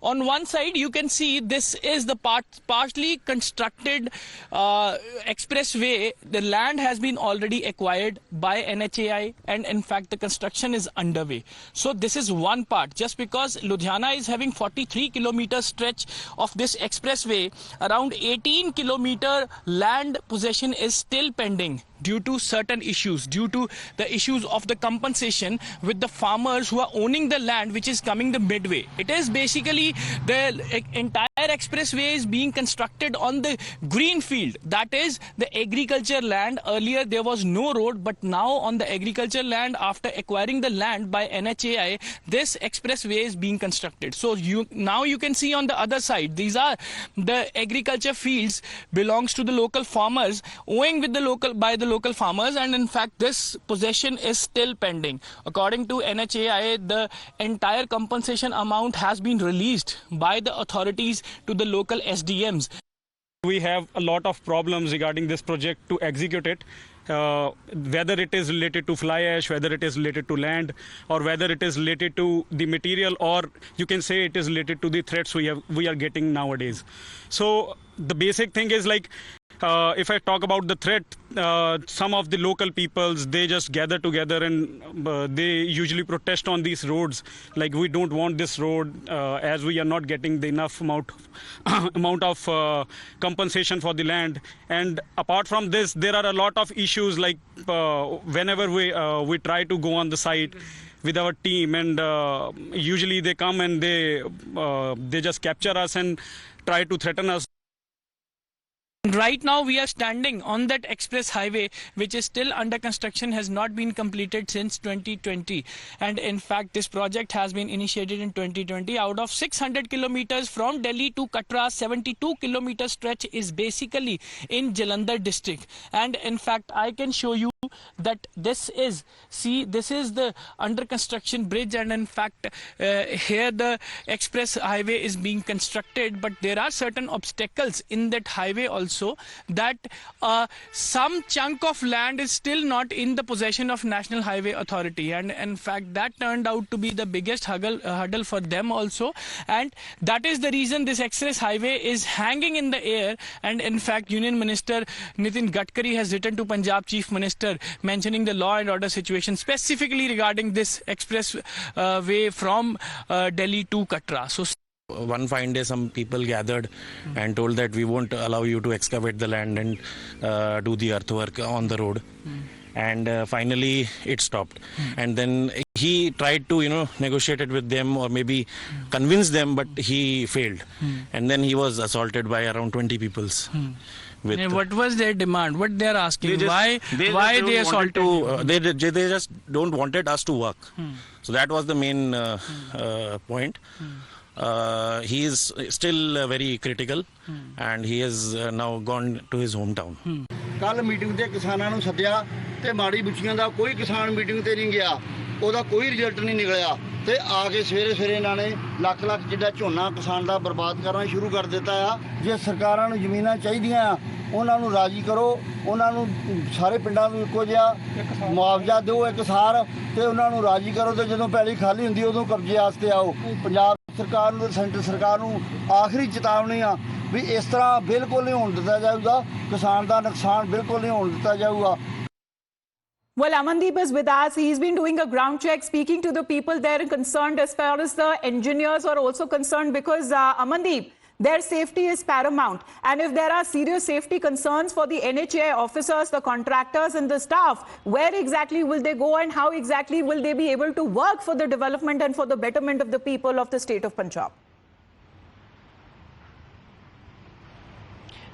On one side, you can see this is the partially constructed expressway. The land has been already acquired by NHAI, and in fact, the construction is underway. So this is one part. Just because Ludhiana is having 43 kilometer stretch of this expressway, around 18 kilometer land possession is still pending due to certain issues, due to the issues of the compensation with the farmers who are owning the land which is coming the midway. It is basically the entire expressway is being constructed on the green field, that is the agriculture land. Earlier there was no road, but now on the agriculture land, after acquiring the land by NHAI, this expressway is being constructed. So now you can see on the other side, these are the agriculture fields belongs to the local farmers, owing with the local farmers, and in fact this possession is still pending. According to NHAI, the entire compensation amount has been released by the authorities to the local SDMs. We have a lot of problems regarding this project to execute it. Whether it is related to fly ash, whether it is related to land, or whether it is related to the material, or you can say it is related to the threats we are getting nowadays. So the basic thing is like, if I talk about the threat, some of the local peoples, they just gather together and they usually protest on these roads. Like, we don't want this road as we are not getting the enough amount of compensation for the land. And apart from this, there are a lot of issues, like whenever we try to go on the site with our team, and usually they come and they just capture us and try to threaten us. Right now we are standing on that express highway which is still under construction, has not been completed since 2020, and in fact this project has been initiated in 2020. Out of 600 kilometers from Delhi to Katra, 72 kilometer stretch is basically in Jalandhar district, and in fact I can show you that this is the under construction bridge, and in fact here the express highway is being constructed, but there are certain obstacles in that highway also, that some chunk of land is still not in the possession of National Highway Authority, and in fact that turned out to be the biggest hurdle for them also, and that is the reason this express highway is hanging in the air. And in fact Union Minister Nitin Gadkari has written to Punjab Chief Minister mentioning the law and order situation specifically regarding this express way from Delhi to Katra. So one fine day some people gathered and told that we won't allow you to excavate the land and do the earthwork on the road. And finally it stopped. And then he tried to negotiate it with them, or maybe convince them, but he failed. And then he was assaulted by around 20 peoples. And what was their demand? What they are asking? Why they assaulted? They just don't wanted us to work. So that was the main point. He is still very critical, and he has now gone to his hometown. ਕੱਲ meeting ਤੇ ਕਿਸਾਨਾਂ ਨੂੰ ਸੱਦਿਆ ਤੇ ਮਾੜੀ ਬੁੱਚੀਆਂ ਦਾ ਕੋਈ ਕਿਸਾਨ meeting ਤੇ ਨਹੀਂ ਗਿਆ, ਉਹਦਾ ਕੋਈ ਰਿਜ਼ਲਟ ਨਹੀਂ ਨਿਕਲਿਆ, ਤੇ ਆ ਕੇ ਸਵੇਰੇ ਇਹਨਾਂ ਨੇ ਲੱਖ ਜਿੱਡਾ ਝੋਨਾ ਕਿਸਾਨ ਦਾ ਬਰਬਾਦ ਕਰਨਾ ਸ਼ੁਰੂ ਕਰ ਦਿੱਤਾ ਆ। ਜੇ ਸਰਕਾਰਾਂ ਨੂੰ ਜ਼ਮੀਨਾਂ ਚਾਹੀਦੀਆਂ ਆ, ਉਹਨਾਂ ਨੂੰ ਰਾਜੀ ਕਰੋ, ਉਹਨਾਂ ਨੂੰ ਸਾਰੇ ਪਿੰਡਾਂ ਨੂੰ ਇੱਕੋ ਜਿਹਾ ਮੁਆਵਜ਼ਾ ਦਿਓ ਇੱਕ ਸਾਰ, ਤੇ ਉਹਨਾਂ ਨੂੰ ਰਾਜੀ ਕਰੋ, ਤੇ ਜਦੋਂ ਪੈਲੀ ਖਾਲੀ ਹੁੰਦੀ ਉਦੋਂ ਕਬਜ਼ੇ ਵਾਸਤੇ ਆਓ। ਪੰਜਾਬ ਸਰਕਾਰ ਨੂੰ, ਸੈਂਟਰ ਸਰਕਾਰ ਨੂੰ ਆਖਰੀ ਚੇਤਾਵਨੀ ਆ ਵੀ ਇਸ ਤਰ੍ਹਾਂ ਬਿਲਕੁਲ ਨਹੀਂ ਹੋਣ ਦਿੱਤਾ ਜਾਊਗਾ, ਕਿਸਾਨ ਦਾ ਨੁਕਸਾਨ ਬਿਲਕੁਲ ਨਹੀਂ ਹੋਣ ਦਿੱਤਾ ਜਾਊਗਾ। Well, Amandeep is with us. He's been doing a ground check, speaking to the people there concerned, as far as the engineers are also concerned, because Amandeep, their safety is paramount. And if there are serious safety concerns for the NHAI officers, the contractors and the staff, where exactly will they go, and how exactly will they be able to work for the development and for the betterment of the people of the state of Punjab?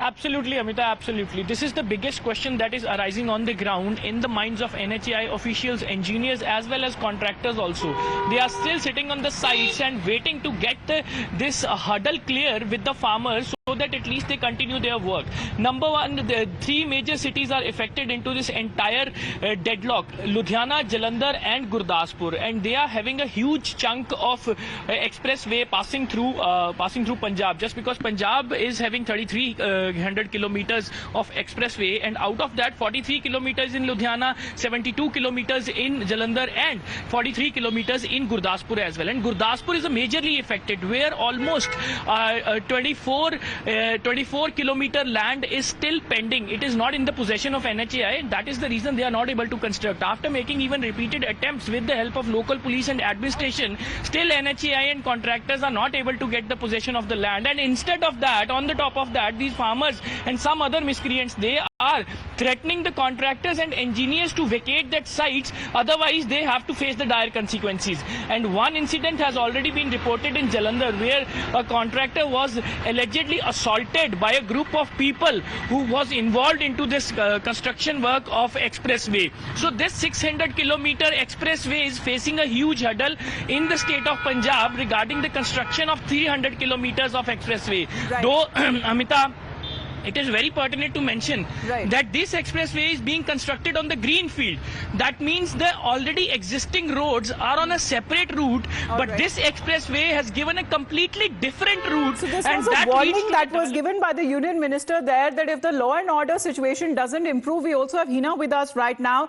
Absolutely, Amita, absolutely. This is the biggest question that is arising on the ground in the minds of NHAI officials, engineers, as well as contractors also. They are still sitting on the sites and waiting to get this hurdle clear with the farmers, so so that at least they continue their work. Number one, the three major cities are affected into this entire deadlock: Ludhiana, Jalandhar and Gurdaspur, and they are having a huge chunk of expressway passing through Punjab, just because Punjab is having 3,300 kilometers of expressway, and out of that 43 kilometers in Ludhiana, 72 kilometers in Jalandhar and 43 kilometers in Gurdaspur as well. And Gurdaspur is majorly affected, where almost 24 kilometer land is still pending. It is not in the possession of NHAI, and that is the reason they are not able to construct. After making even repeated attempts with the help of local police and administration, still NHAI and contractors are not able to get the possession of the land. And instead of that, on the top of that, these farmers and some other miscreants, they are threatening the contractors and engineers to vacate that sites, otherwise they have to face the dire consequences. And one incident has already been reported in Jalandhar, where a contractor was allegedly assaulted by a group of people who was involved into this construction work of expressway. So this 600 kilometer expressway is facing a huge hurdle in the state of Punjab regarding the construction of 300 kilometers of expressway. Right. Though Amita, it is very pertinent to mention Right. that this expressway is being constructed on the green field. That means the already existing roads are on a separate route, but right. this expressway has given a completely different route. So this and was a that leads warning to that the was given by the union minister there, that if the law and order situation doesn't improve, we also have Hina with us right now.